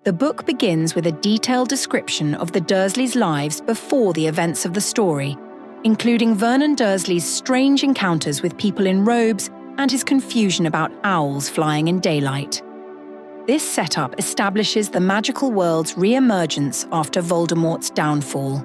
The book begins with a detailed description of the Dursleys' lives before the events of the story, including Vernon Dursley's strange encounters with people in robes and his confusion about owls flying in daylight. This setup establishes the magical world's re-emergence after Voldemort's downfall.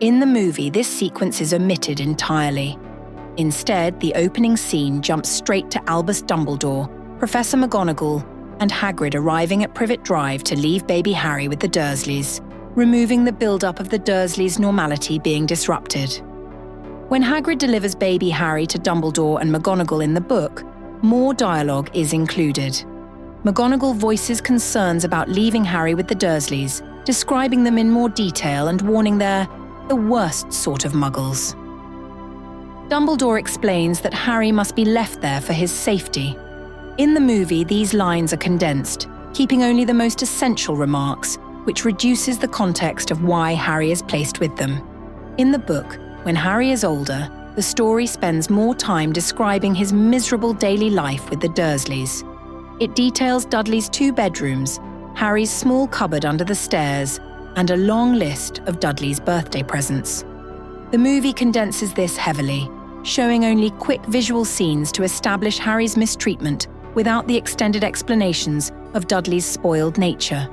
In the movie, this sequence is omitted entirely. Instead, the opening scene jumps straight to Albus Dumbledore, Professor McGonagall, and Hagrid arriving at Privet Drive to leave baby Harry with the Dursleys, removing the build-up of the Dursleys' normality being disrupted. When Hagrid delivers baby Harry to Dumbledore and McGonagall in the book, more dialogue is included. McGonagall voices concerns about leaving Harry with the Dursleys, describing them in more detail and warning they're the worst sort of muggles. Dumbledore explains that Harry must be left there for his safety. In the movie, these lines are condensed, keeping only the most essential remarks, which reduces the context of why Harry is placed with them. In the book, when Harry is older, the story spends more time describing his miserable daily life with the Dursleys. It details Dudley's 2 bedrooms, Harry's small cupboard under the stairs, and a long list of Dudley's birthday presents. The movie condenses this heavily, showing only quick visual scenes to establish Harry's mistreatment without the extended explanations of Dudley's spoiled nature.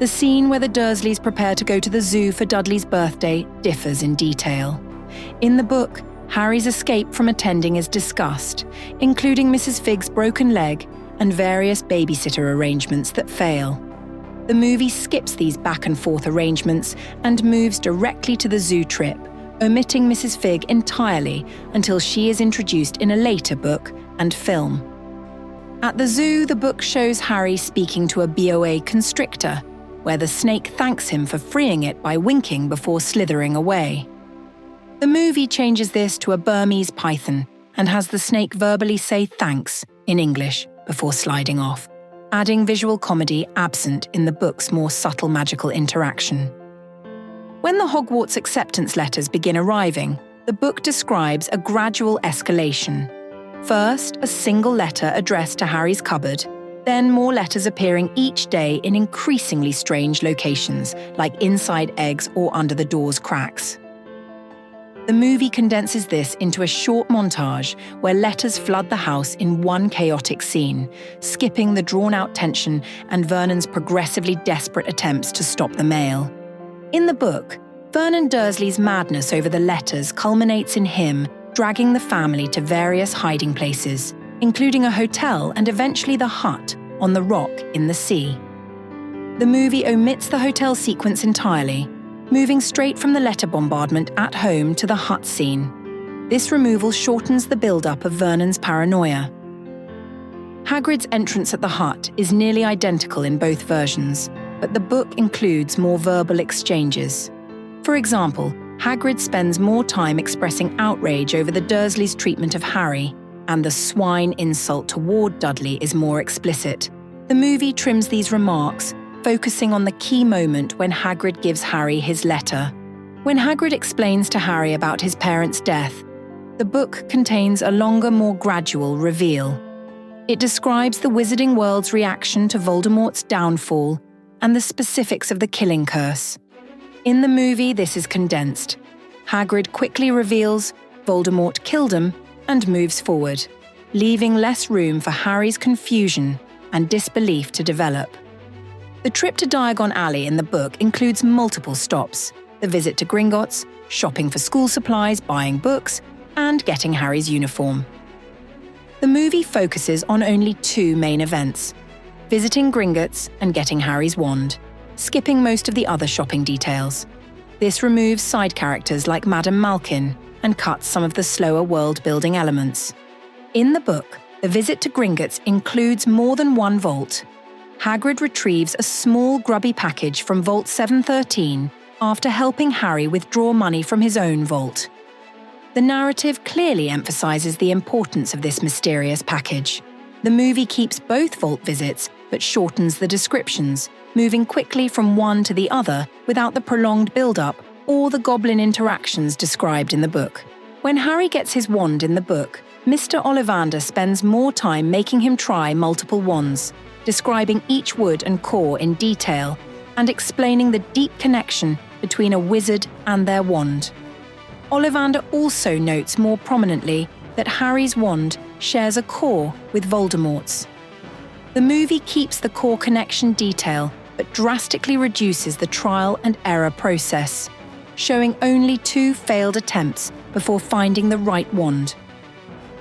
The scene where the Dursleys prepare to go to the zoo for Dudley's birthday differs in detail. In the book, Harry's escape from attending is discussed, including Mrs. Figg's broken leg and various babysitter arrangements that fail. The movie skips these back-and-forth arrangements and moves directly to the zoo trip, omitting Mrs. Figg entirely until she is introduced in a later book and film. At the zoo, the book shows Harry speaking to a BOA constrictor, where the snake thanks him for freeing it by winking before slithering away. The movie changes this to a Burmese python and has the snake verbally say thanks in English before sliding off, adding visual comedy absent in the book's more subtle magical interaction. When the Hogwarts acceptance letters begin arriving, the book describes a gradual escalation. First, a single letter addressed to Harry's cupboard, then more letters appearing each day in increasingly strange locations, like inside eggs or under the door's cracks. The movie condenses this into a short montage where letters flood the house in one chaotic scene, skipping the drawn-out tension and Vernon's progressively desperate attempts to stop the mail. In the book, Vernon Dursley's madness over the letters culminates in him dragging the family to various hiding places, including a hotel and eventually the hut on the rock in the sea. The movie omits the hotel sequence entirely, moving straight from the letter bombardment at home to the hut scene. This removal shortens the build-up of Vernon's paranoia. Hagrid's entrance at the hut is nearly identical in both versions, but the book includes more verbal exchanges. For example, Hagrid spends more time expressing outrage over the Dursleys' treatment of Harry, and the swine insult toward Dudley is more explicit. The movie trims these remarks, focusing on the key moment when Hagrid gives Harry his letter. When Hagrid explains to Harry about his parents' death, the book contains a longer, more gradual reveal. It describes the wizarding world's reaction to Voldemort's downfall and the specifics of the killing curse. In the movie, this is condensed. Hagrid quickly reveals Voldemort killed him and moves forward, leaving less room for Harry's confusion and disbelief to develop. The trip to Diagon Alley in the book includes multiple stops: the visit to Gringotts, shopping for school supplies, buying books, and getting Harry's uniform. The movie focuses on only 2 main events: visiting Gringotts and getting Harry's wand, skipping most of the other shopping details. This removes side characters like Madame Malkin and cuts some of the slower world-building elements. In the book, the visit to Gringotts includes more than one vault. Hagrid retrieves a small grubby package from Vault 713 after helping Harry withdraw money from his own vault. The narrative clearly emphasizes the importance of this mysterious package. The movie keeps both vault visits but shortens the descriptions, moving quickly from one to the other without the prolonged build-up or the goblin interactions described in the book. When Harry gets his wand in the book, Mr. Ollivander spends more time making him try multiple wands, describing each wood and core in detail and explaining the deep connection between a wizard and their wand. Ollivander also notes more prominently that Harry's wand shares a core with Voldemort's. The movie keeps the core connection detail but drastically reduces the trial and error process, showing only 2 failed attempts before finding the right wand.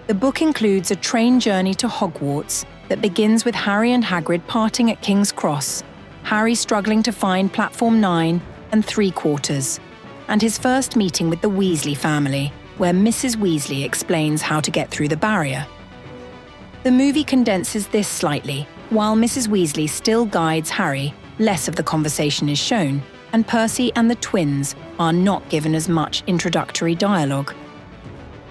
The book includes a train journey to Hogwarts that begins with Harry and Hagrid parting at King's Cross, Harry struggling to find platform 9 and 3/4, and his first meeting with the Weasley family, where Mrs. Weasley explains how to get through the barrier. The movie condenses this slightly. While Mrs. Weasley still guides Harry, less of the conversation is shown, and Percy and the twins are not given as much introductory dialogue.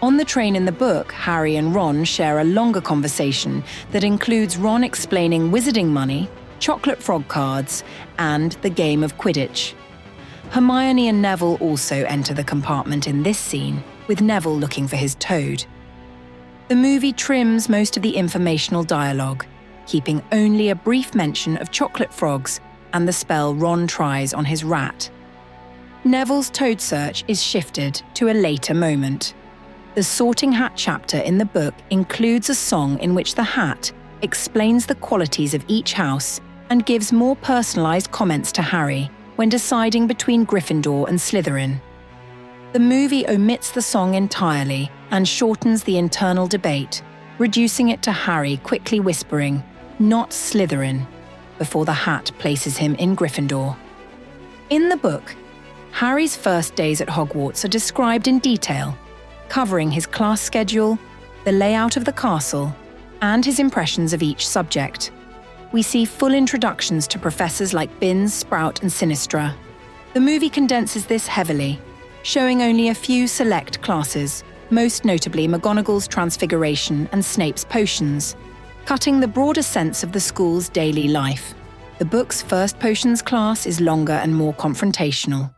On the train in the book, Harry and Ron share a longer conversation that includes Ron explaining wizarding money, chocolate frog cards, and the game of Quidditch. Hermione and Neville also enter the compartment in this scene, with Neville looking for his toad. The movie trims most of the informational dialogue, keeping only a brief mention of chocolate frogs and the spell Ron tries on his rat. Neville's toad search is shifted to a later moment. The Sorting Hat chapter in the book includes a song in which the hat explains the qualities of each house and gives more personalised comments to Harry when deciding between Gryffindor and Slytherin. The movie omits the song entirely and shortens the internal debate, reducing it to Harry quickly whispering, "Not Slytherin," before the hat places him in Gryffindor. In the book, Harry's first days at Hogwarts are described in detail, covering his class schedule, the layout of the castle, and his impressions of each subject. We see full introductions to professors like Binns, Sprout, and Sinistra. The movie condenses this heavily, showing only a few select classes, most notably McGonagall's Transfiguration and Snape's Potions, cutting the broader sense of the school's daily life. The book's first potions class is longer and more confrontational.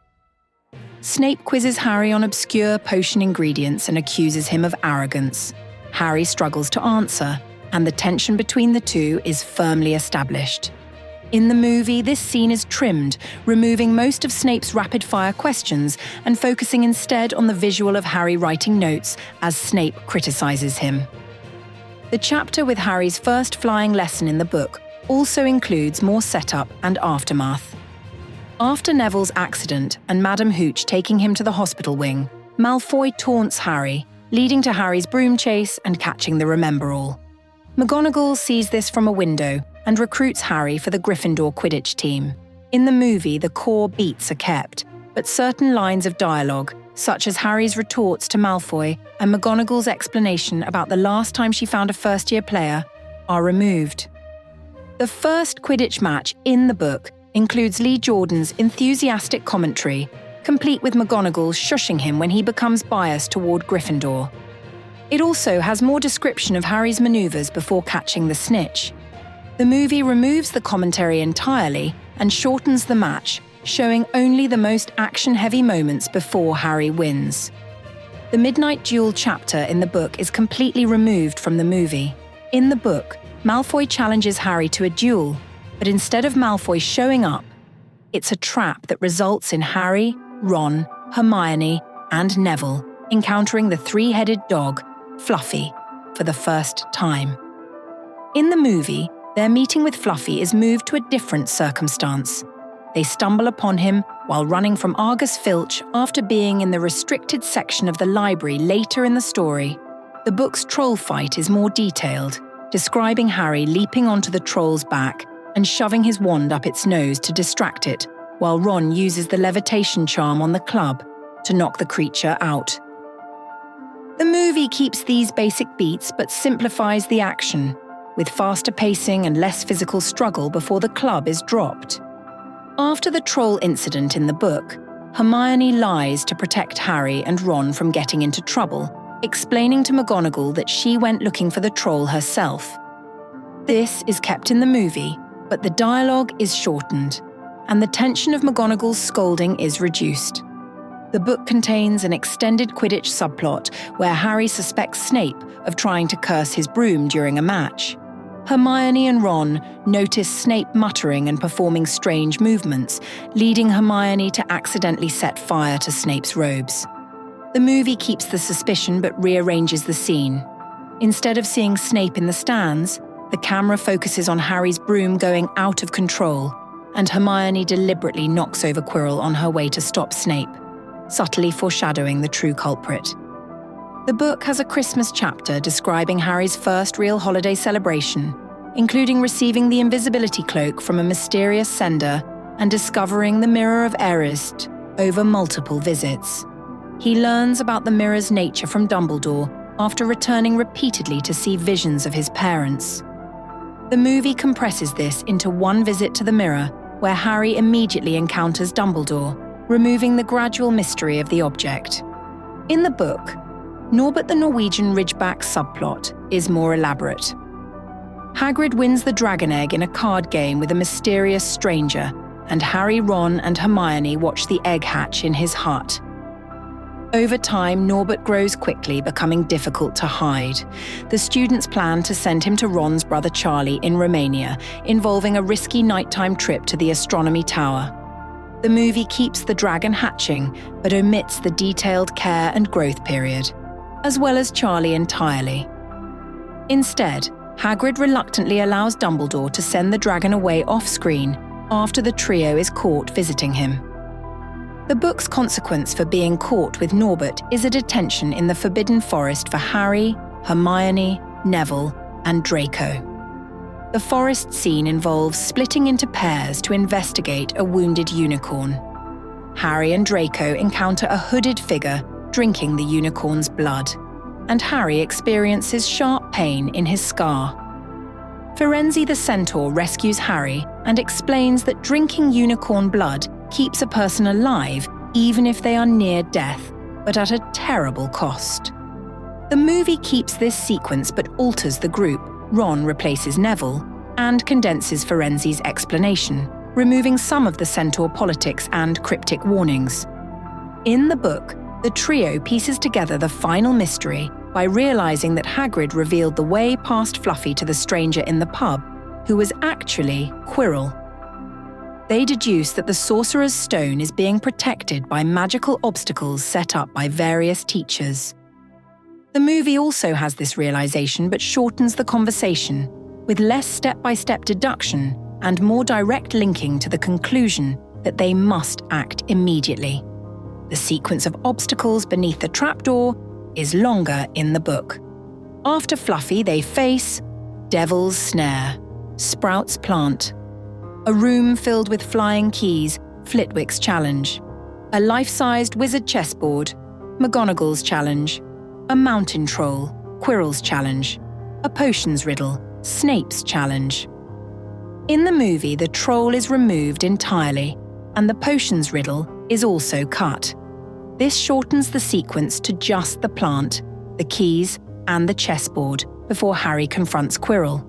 Snape quizzes Harry on obscure potion ingredients and accuses him of arrogance. Harry struggles to answer, and the tension between the two is firmly established. In the movie, this scene is trimmed, removing most of Snape's rapid-fire questions and focusing instead on the visual of Harry writing notes as Snape criticizes him. The chapter with Harry's first flying lesson in the book also includes more setup and aftermath. After Neville's accident and Madame Hooch taking him to the hospital wing, Malfoy taunts Harry, leading to Harry's broom chase and catching the Remember-All. McGonagall sees this from a window and recruits Harry for the Gryffindor Quidditch team. In the movie, the core beats are kept, but certain lines of dialogue, such as Harry's retorts to Malfoy and McGonagall's explanation about the last time she found a first-year player, are removed. The first Quidditch match in the book includes Lee Jordan's enthusiastic commentary, complete with McGonagall shushing him when he becomes biased toward Gryffindor. It also has more description of Harry's maneuvers before catching the snitch. The movie removes the commentary entirely and shortens the match, showing only the most action-heavy moments before Harry wins. The Midnight Duel chapter in the book is completely removed from the movie. In the book, Malfoy challenges Harry to a duel, but instead of Malfoy showing up, it's a trap that results in Harry, Ron, Hermione, and Neville encountering the three-headed dog, Fluffy, for the first time. In the movie, their meeting with Fluffy is moved to a different circumstance. They stumble upon him while running from Argus Filch after being in the restricted section of the library later in the story. The book's troll fight is more detailed, describing Harry leaping onto the troll's back and shoving his wand up its nose to distract it, while Ron uses the levitation charm on the club to knock the creature out. The movie keeps these basic beats but simplifies the action, with faster pacing and less physical struggle before the club is dropped. After the troll incident in the book, Hermione lies to protect Harry and Ron from getting into trouble, explaining to McGonagall that she went looking for the troll herself. This is kept in the movie, but the dialogue is shortened, and the tension of McGonagall's scolding is reduced. The book contains an extended Quidditch subplot where Harry suspects Snape of trying to curse his broom during a match. Hermione and Ron notice Snape muttering and performing strange movements, leading Hermione to accidentally set fire to Snape's robes. The movie keeps the suspicion but rearranges the scene. Instead of seeing Snape in the stands, the camera focuses on Harry's broom going out of control, and Hermione deliberately knocks over Quirrell on her way to stop Snape, subtly foreshadowing the true culprit. The book has a Christmas chapter describing Harry's first real holiday celebration, including receiving the invisibility cloak from a mysterious sender and discovering the Mirror of Erised over multiple visits. He learns about the mirror's nature from Dumbledore after returning repeatedly to see visions of his parents. The movie compresses this into one visit to the mirror, where Harry immediately encounters Dumbledore, removing the gradual mystery of the object. In the book, Norbert the Norwegian Ridgeback subplot is more elaborate. Hagrid wins the dragon egg in a card game with a mysterious stranger, and Harry, Ron, and Hermione watch the egg hatch in his hut. Over time, Norbert grows quickly, becoming difficult to hide. The students plan to send him to Ron's brother Charlie in Romania, involving a risky nighttime trip to the astronomy tower. The movie keeps the dragon hatching, but omits the detailed care and growth period, as well as Charlie entirely. Instead, Hagrid reluctantly allows Dumbledore to send the dragon away off-screen after the trio is caught visiting him. The book's consequence for being caught with Norbert is a detention in the Forbidden Forest for Harry, Hermione, Neville, and Draco. The forest scene involves splitting into pairs to investigate a wounded unicorn. Harry and Draco encounter a hooded figure drinking the unicorn's blood, and Harry experiences sharp pain in his scar. Firenze the Centaur rescues Harry and explains that drinking unicorn blood keeps a person alive even if they are near death, but at a terrible cost. The movie keeps this sequence but alters the group. Ron replaces Neville and condenses Firenze's explanation, removing some of the Centaur politics and cryptic warnings. In the book, the trio pieces together the final mystery by realizing that Hagrid revealed the way past Fluffy to the stranger in the pub, who was actually Quirrell. They deduce that the Sorcerer's Stone is being protected by magical obstacles set up by various teachers. The movie also has this realization but shortens the conversation, with less step-by-step deduction and more direct linking to the conclusion that they must act immediately. The sequence of obstacles beneath the trapdoor is longer in the book. After Fluffy, they face Devil's Snare, Sprout's Plant, a room filled with flying keys, Flitwick's Challenge, a life-sized wizard chessboard, McGonagall's Challenge, a mountain troll, Quirrell's Challenge, a potions riddle, Snape's Challenge. In the movie, the troll is removed entirely, and the potions riddle is also cut. This shortens the sequence to just the plant, the keys, and the chessboard before Harry confronts Quirrell.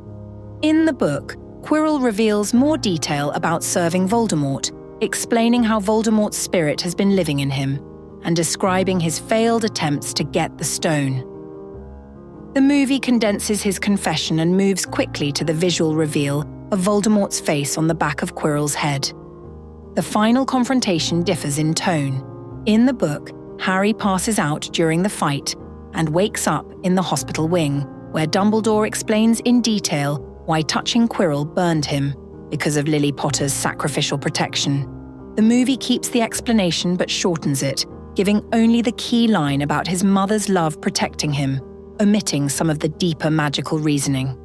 In the book, Quirrell reveals more detail about serving Voldemort, explaining how Voldemort's spirit has been living in him, and describing his failed attempts to get the stone. The movie condenses his confession and moves quickly to the visual reveal of Voldemort's face on the back of Quirrell's head. The final confrontation differs in tone. In the book, Harry passes out during the fight and wakes up in the hospital wing, where Dumbledore explains in detail why touching Quirrell burned him, because of Lily Potter's sacrificial protection. The movie keeps the explanation but shortens it, giving only the key line about his mother's love protecting him, omitting some of the deeper magical reasoning.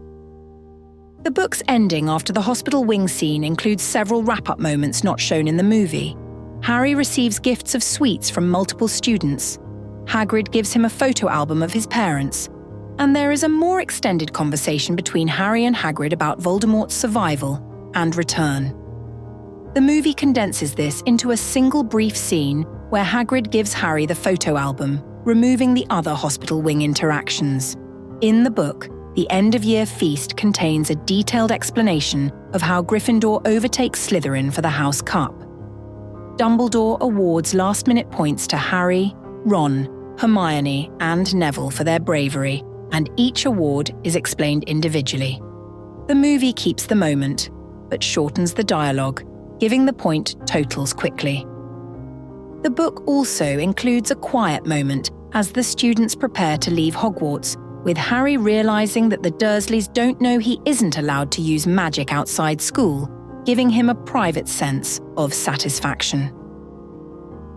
The book's ending after the hospital wing scene includes several wrap-up moments not shown in the movie. Harry receives gifts of sweets from multiple students. Hagrid gives him a photo album of his parents. And there is a more extended conversation between Harry and Hagrid about Voldemort's survival and return. The movie condenses this into a single brief scene where Hagrid gives Harry the photo album, removing the other hospital wing interactions. In the book, the end-of-year feast contains a detailed explanation of how Gryffindor overtakes Slytherin for the House Cup. Dumbledore awards last-minute points to Harry, Ron, Hermione, and Neville for their bravery, and each award is explained individually. The movie keeps the moment, but shortens the dialogue, giving the point totals quickly. The book also includes a quiet moment as the students prepare to leave Hogwarts, with Harry realizing that the Dursleys don't know he isn't allowed to use magic outside school, giving him a private sense of satisfaction.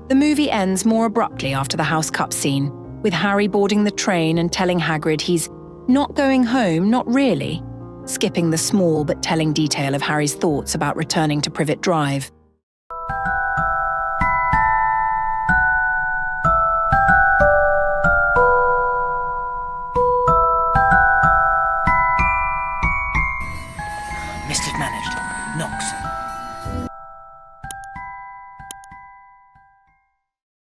The movie ends more abruptly after the house cup scene, with Harry boarding the train and telling Hagrid he's not going home, not really, skipping the small but telling detail of Harry's thoughts about returning to Privet Drive.